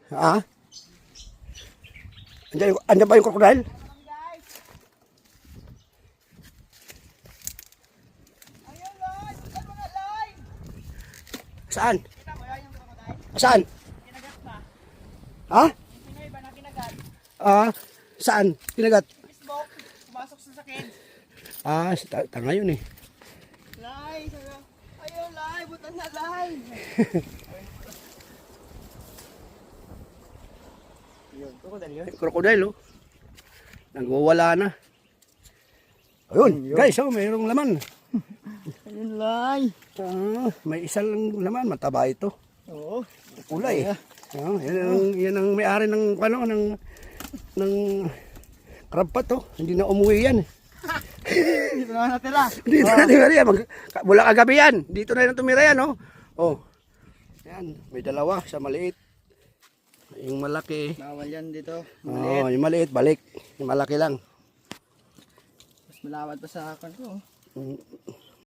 Ha? Andyan ba yung crocodile? Ayun, Loy! Bukan mo na, Loy! Saan? Kita mo yan yung crocodile? Saan? Kinagat pa. Ha? Yung Pinoy ba na kinagat? Saan? Kinagat? Smoke, pumasok sa sakit. Tanga yun eh. Loy! Ayun, Loy! Butan na, Loy! Yun, crocodile yun. Crocodile oh. Nagwawala na. Ayun, guys, mayroong laman. Ayun, Loy! May isa lang laman, mataba ito. Oo. Kulay. Yan ang may-ari ng ng crab pot oh. Hindi na umuwi yan. Dito na natira. Dito na tumira yan. Mula kagabi yan. Dito na yan tumira yan oh. Oh. Yan, may dalawa sa maliit. Yung malaki. Bawal yan dito. Oh, yung maliit balik. Yung malaki lang. Mas malawad pa sa akin ko.